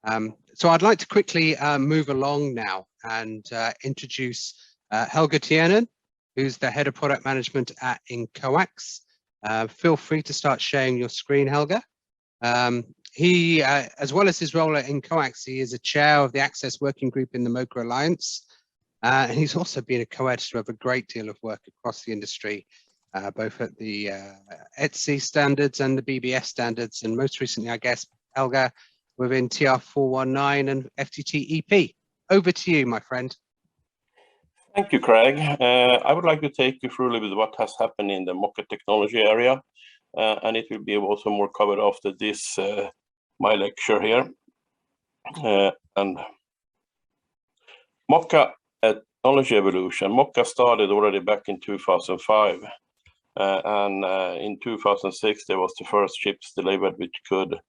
So I'd like to quickly move along now and introduce Helge Tienen, who's the Head of Product Management at Incoax. Feel free to start sharing your screen, Helge. He, as well as his role at Incoax, he is a chair of the Access Working Group in the MOCA Alliance. And he's also been a co-editor of a great deal of work across the industry, both at the ETSI standards and the BBS standards, and most recently, I guess, Helge, within TR419 and FTTEP. Over to you, my friend. Thank you, Craig. I would like to take you through a little bit what has happened in the MOCA technology area, and it will be also more covered after this, my lecture here. And MOCA technology evolution. MOCA started already back in 2005, and in 2006 there was the first chips delivered which could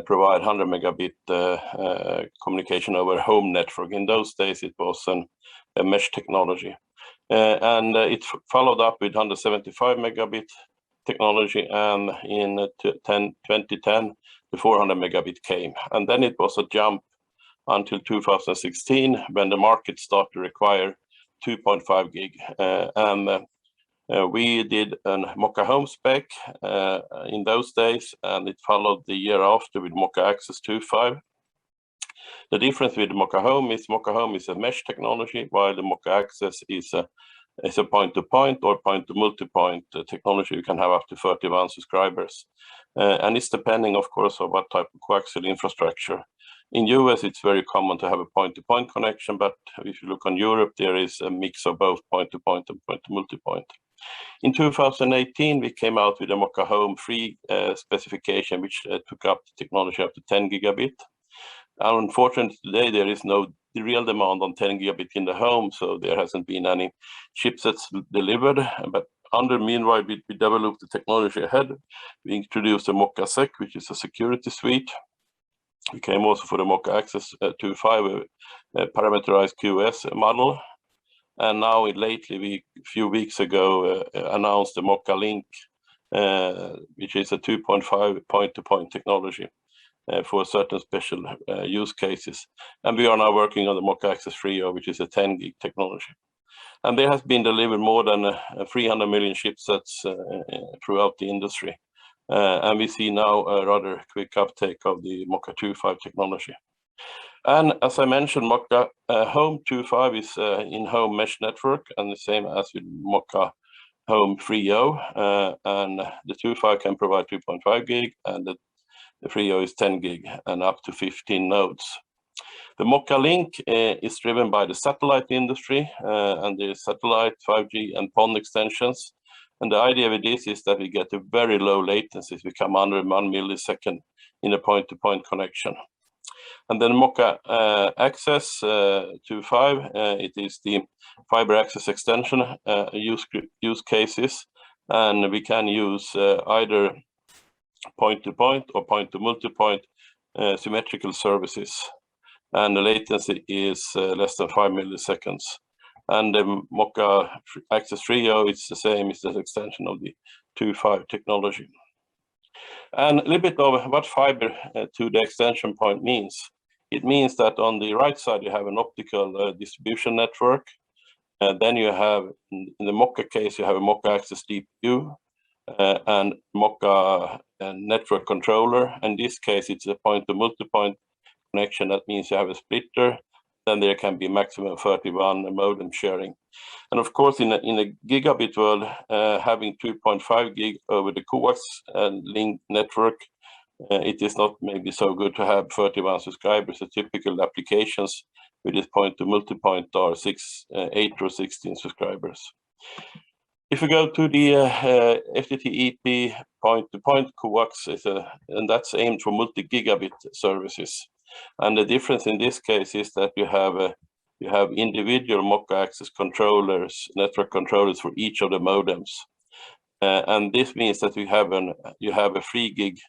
provide 100 megabit communication over home network. In those days it was a mesh technology, and it followed up with 175 megabit technology, and in 2010 the 400 megabit came, and then it was a jump until 2016 when the market started to require 2.5 gig, and we did a MOCA home spec in those days, and it followed the year after with MOCA Access 2.5. The difference with MOCA home is a mesh technology, while the MOCA Access is a point-to-point or point-to-multipoint technology. You can have up to 31 subscribers, and it's depending, of course, on what type of coaxial infrastructure. In US, it's very common to have a point-to-point connection, but if you look on Europe, there is a mix of both point-to-point and point-to-multipoint. In 2018, we came out with a MOCA home free specification, which took up the technology up to 10 gigabit. And unfortunately, today there is no real demand on 10 gigabit in the home, so there hasn't been any chipsets delivered. But meanwhile, we developed the technology ahead. We introduced the MOCA Sec, which is a security suite. We came also for the MOCA Access 2.5 parameterized QoS model. And now lately, a few weeks ago, announced the MOCA Link, which is a 2.5 point-to-point technology for certain special use cases. And we are now working on the MOCA Access 3.0, which is a 10 gig technology. And there has been delivered more than 300 million chipsets throughout the industry. And we see now a rather quick uptake of the MOCA 2.5 technology. And as I mentioned, MOCA Home 2.5 is in-home mesh network, and the same as with MOCA Home 3.0. And the 2.5 can provide 2.5 gig, and the 3.0 is 10 gig and up to 15 nodes. The MOCA Link is driven by the satellite industry and the satellite 5G and PON extensions. And the idea with this is that we get a very low latency. We come under 1 millisecond in a point-to-point connection. And then MOCA Access 2.5, it is the fiber access extension use cases. And we can use either point-to-point or point-to-multipoint symmetrical services. And the latency is less than 5 milliseconds. And the MOCA Access 3.0, it's the same, it's an extension of the 2.5 technology. And a little bit of what fiber to the extension point means. It means that on the right side, you have an optical distribution network. Then you have, in the MOCA case, you have a MOCA Access DPU and MOCA network controller. In this case, it's a point-to-multipoint connection. That means you have a splitter. Then there can be maximum 31 modem sharing. And of course, in a gigabit world, having 2.5 gig over the Coax link network, it is not maybe so good to have 31 subscribers. The typical applications with this point-to-multipoint are 8 or 16 subscribers. If we go to the FTTEP point-to-point Coax, and that's aimed for multi-gigabit services. And the difference in this case is that you have individual MOCA access controllers, network controllers for each of the modems, and this means that you have a 3 gig,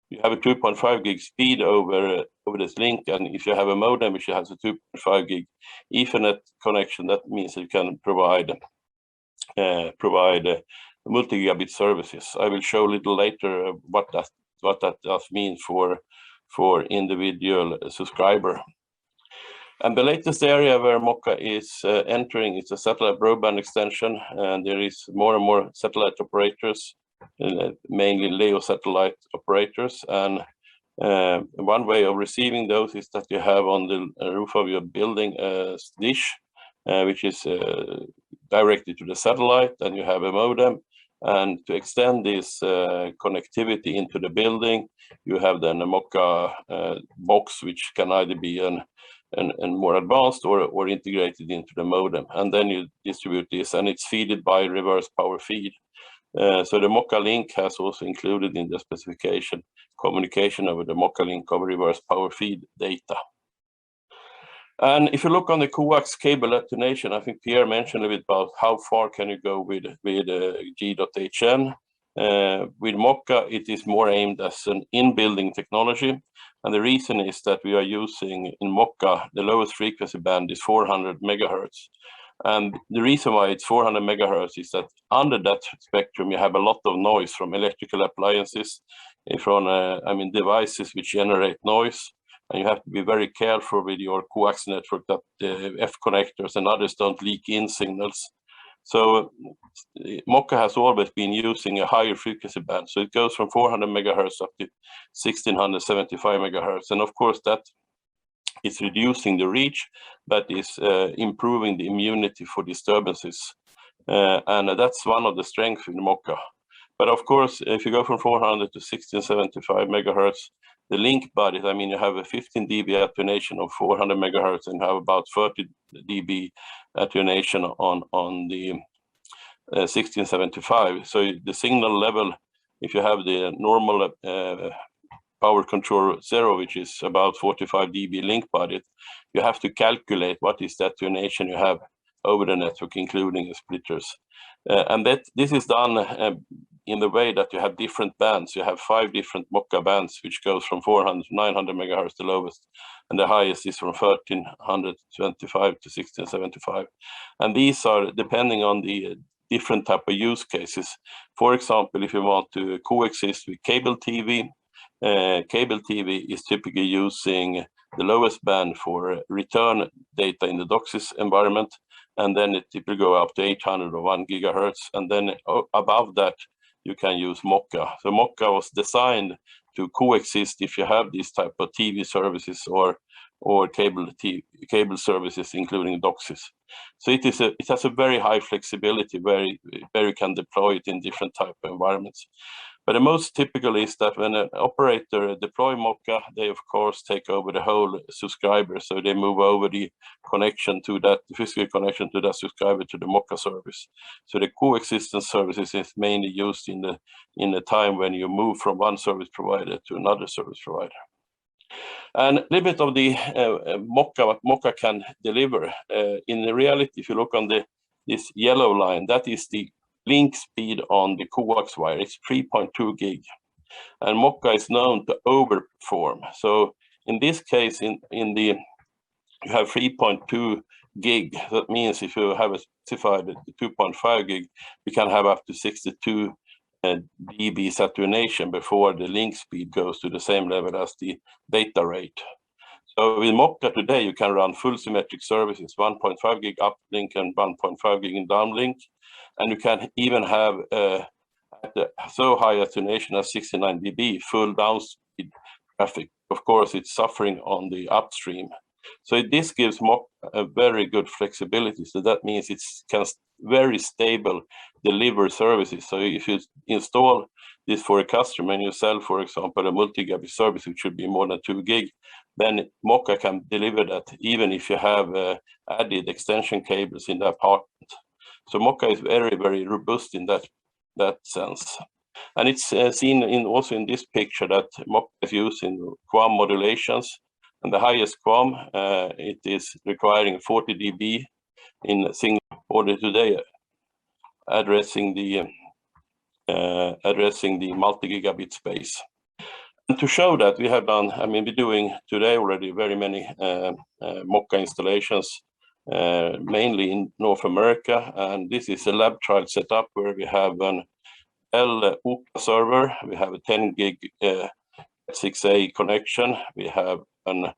you have a 2.5 gig speed over this link, and if you have a modem which has a 2.5 gig Ethernet connection, that means that you can provide multi-gigabit services. I will show a little later what that does mean for for individual subscriber. And the latest area where MOCA is entering is a satellite broadband extension, and there is more and more satellite operators, mainly LEO satellite operators. And one way of receiving those is that you have on the roof of your building a dish, which is directed to the satellite, and you have a modem. And to extend this connectivity into the building, you have then a MOCA box, which can either be an more advanced or integrated into the modem. And then you distribute this, and it's fed by reverse power feed. So the MOCA link has also included in the specification communication over the MOCA link of reverse power feed data. And if you look on the Coax cable attenuation, I think Pierre mentioned a bit about how far can you go with G.hn. With MOCA, it is more aimed as an in-building technology. And the reason is that we are using in MOCA, the lowest frequency band is 400 megahertz. And the reason why it's 400 megahertz is that under that spectrum, you have a lot of noise from electrical appliances, from devices which generate noise. And you have to be very careful with your coax network that the F connectors and others don't leak in signals. So MOCA has always been using a higher frequency band. So it goes from 400 megahertz up to 1675 megahertz. And of course, that is reducing the reach, but is improving the immunity for disturbances. And that's one of the strengths in MOCA. But of course, if you go from 400 to 1675 megahertz, the link bodies, you have a 15 dB attenuation of 400 megahertz and have about 30 dB attenuation on the 1675. So the signal level, if you have the normal power control 0, which is about 45 dB link body, you have to calculate what is the attenuation you have over the network, including the splitters. And that this is done in the way that you have different bands. You have 5 different MOCA bands, which goes from 400 to 900 megahertz, the lowest, and the highest is from 1325 to 1675. And these are depending on the different type of use cases. For example, if you want to coexist with cable TV, cable TV is typically using the lowest band for return data in the DOCSIS environment, and then it typically go up to 800 or 1 gigahertz, and then above that you can use MOCA. So MOCA was designed to coexist if you have these type of TV services or cable services, including DOCSIS. So it has a very high flexibility where you can deploy it in different type of environments. But the most typical is that when an operator deploy MOCA, they of course take over the whole subscriber. So they move over the connection to that, the physical connection to that subscriber to the MOCA service. So the coexistence services is mainly used in the time when you move from one service provider to another service provider. And a little bit of the what MOCA can deliver. In reality, if you look on this yellow line, that is the link speed on the coax wire. It's 3.2 gig. And MOCA is known to overperform. So in this case, you have 3.2 gig. That means if you have a specified 2.5 gig, you can have up to 62 dB saturation before the link speed goes to the same level as the data rate. So with MOCA today, you can run full symmetric services, 1.5 gig uplink and 1.5 gig in downlink. And you can even have so high attenuation as 69 dB, full downspeed traffic. Of course, it's suffering on the upstream. So this gives MOCA a very good flexibility. So that means it can very stable deliver services. So if you install this for a customer and you sell, for example, a multi-gigabit service, which should be more than 2 gig, then MOCA can deliver that even if you have added extension cables in the apartment. So MOCA is very, very robust in that sense. And it's seen also in this picture that MOCA is used in QAM modulations. And the highest QAM, it is requiring 40 dB in single order today, addressing the multi-gigabit space. And to show that, we have done, we're doing today already very many MOCA installations, mainly in North America. And this is a lab trial setup where we have an L-UCA server. We have a 10 gig Cat6a connection. We have an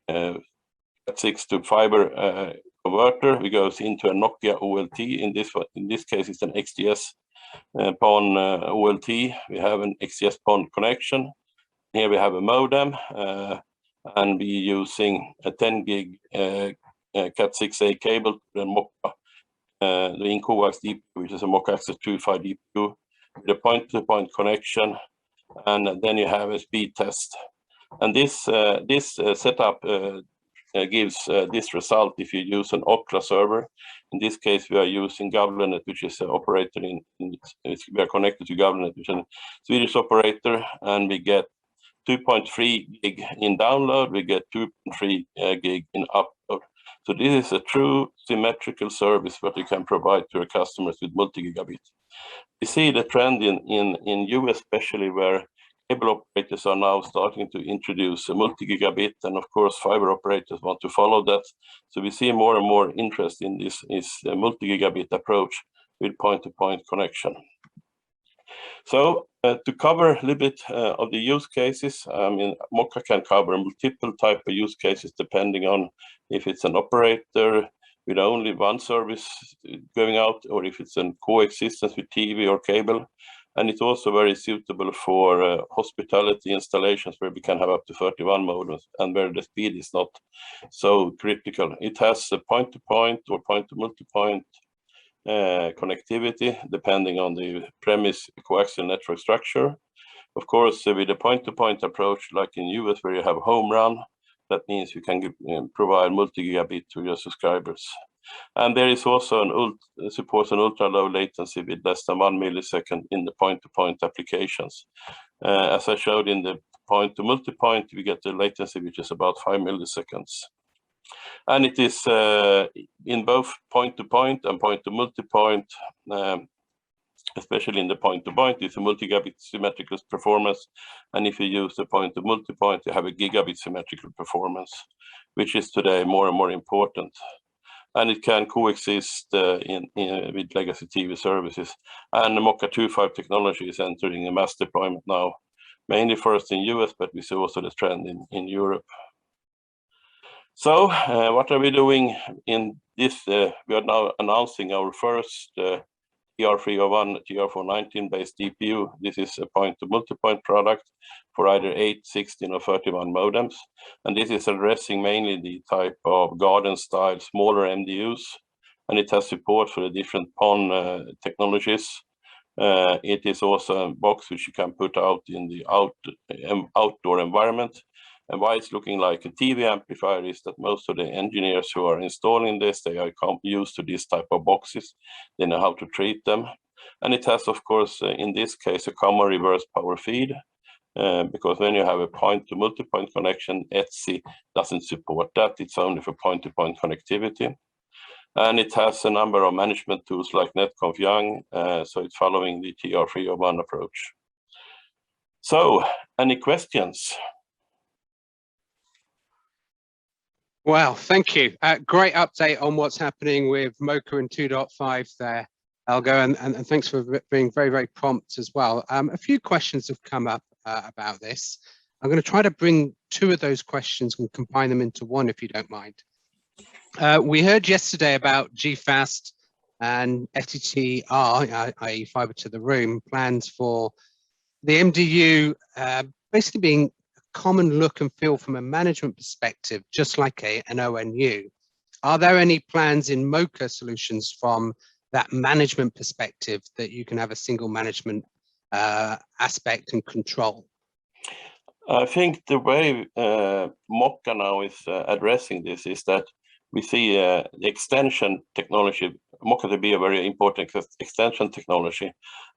Cat6 to fiber converter. We goes into a Nokia OLT. In this case, it's an XGS-PON OLT. We have an XGS-PON connection. Here we have a modem, and we using a 10 gig Cat6a cable, the MOCA, the Incoax DPU, which is a MOCA Access 2.5 DPU, with a point-to-point connection, and then you have a speed test. And this setup gives this result if you use an Cokla server. In this case, we are using GovLanet, which is an operator we are connected to GovLanet, which is a Swedish operator, and we get 2.3 gig in download, we get 2.3 gig in upload. So this is a true symmetrical service that you can provide to your customers with multi-gigabit. We see the trend in US especially, where cable operators are now starting to introduce a multi-gigabit, and of course fiber operators want to follow that. So we see more and more interest in this multi-gigabit approach with point-to-point connection. So to cover a little bit of the use cases, I mean, MOCA can cover multiple type of use cases depending on if it's an operator with only one service going out, or if it's a coexistence with TV or cable. And it's also very suitable for hospitality installations where we can have up to 31 modems and where the speed is not so critical. It has a point-to-point or point-to-multipoint connectivity depending on the premise coaxial network structure. Of course, with a point-to-point approach, like in US where you have home run, that means you can provide multi-gigabit to your subscribers. And there is also supports an ultra-low latency with less than 1 millisecond in the point-to-point applications. As I showed in the point-to-multipoint, we get the latency which is about 5 milliseconds. And it is in both point-to-point and point-to-multipoint, especially in the point-to-point, it's a multi-gigabit symmetrical performance. And if you use the point-to-multipoint, you have a gigabit symmetrical performance, which is today more and more important. And it can coexist with legacy TV services. And the MOCA 2.5 technology is entering a mass deployment now, mainly first in US, but we see also the trend in Europe. So what are we doing in this? We are now announcing our first TR301, TR419 based DPU. This is a point-to-multipoint product for either 8, 16, or 31 modems. And this is addressing mainly the type of garden-style smaller MDUs. And it has support for the different PON technologies. It is also a box which you can put out in the outdoor environment. And why it's looking like a TV amplifier is that most of the engineers who are installing this, they are used to this type of boxes. They know how to treat them. And it has, of course, in this case, a common reverse power feed, because when you have a point-to-multipoint connection, ETSI doesn't support that. It's only for point-to-point connectivity. And it has a number of management tools like netconf young, so it's following the TR301 approach. So, any questions? Wow, thank you. Great update on what's happening with MOCA and 2.5 there, Helga, and thanks for being very, very prompt as well. A few questions have come up about this. I'm going to try to bring two of those questions and combine them into one, if you don't mind. We heard yesterday about GFAST and FTTR, i.e. fiber to the room, plans for the MDU basically being common look and feel from a management perspective, just like an ONU. Are there any plans in MOCA solutions from that management perspective that you can have a single management aspect and control? I think the way MOCA now is addressing this is that we see the extension technology, MOCA to be a very important extension technology.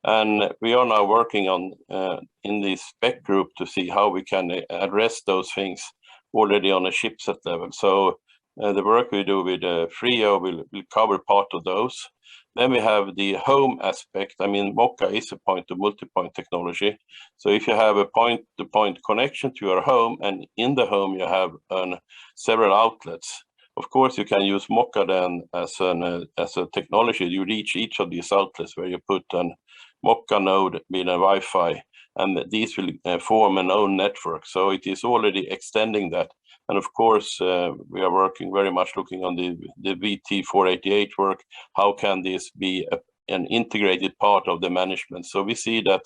And we are now working on in the spec group to see how we can address those things already on a chipset level. So the work we do with Frio will cover part of those. Then we have the home aspect. I mean, MOCA is a point-to-multipoint technology. So if you have a point-to-point connection to your home, and in the home you have several outlets, of course, you can use MOCA then as a technology. You reach each of these outlets where you put an MOCA node with a Wi-Fi, and these will form an own network. So it is already extending that. And of course, we are working very much looking on the VT488 work. How can this be an integrated part of the management? So we see that,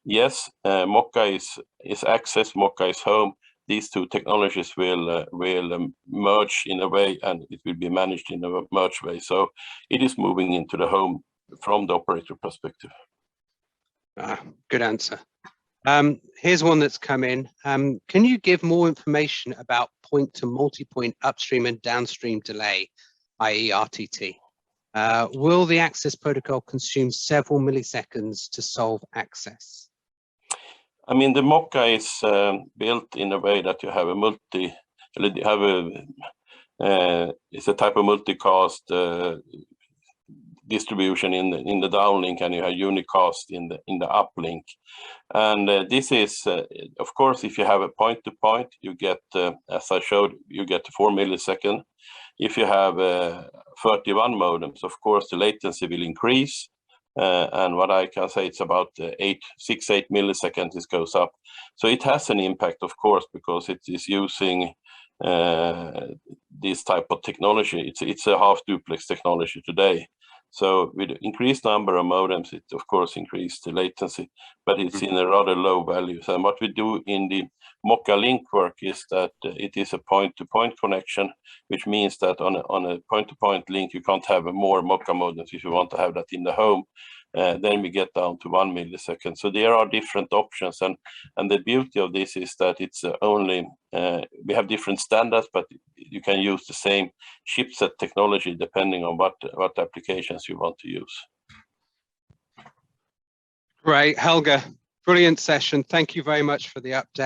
yes, MOCA is access, MOCA is home. These two technologies will merge in a way, and it will be managed in a merged way. So it is moving into the home from the operator perspective. Good answer. Here's one that's come in. Can you give more information about point to multi-point upstream and downstream delay, i.e. RTT? Will the access protocol consume several milliseconds to solve access? I mean, the MOCA is built in a way that you have it's a type of multicast distribution in the downlink, and you have unicast in the uplink. And this is, of course, if you have a point-to-point, you get, as I showed, you get 4 milliseconds. If you have 31 modems, of course, the latency will increase. And what I can say, it's about 6-8 milliseconds it goes up. So it has an impact, of course, because it is using this type of technology. It's a half duplex technology today. So with increased number of modems, it of course increased the latency, but it's in a rather low values. And what we do in the MOCA link work is that it is a point-to-point connection, which means that on a point-to-point link, you can't have more MOCA modems if you want to have that in the home. Then we get down to 1 millisecond. So there are different options, and the beauty of this is that it's only we have different standards, but you can use the same chipset technology depending on what applications you want to use. Great, Helge, brilliant session. Thank you very much for the update.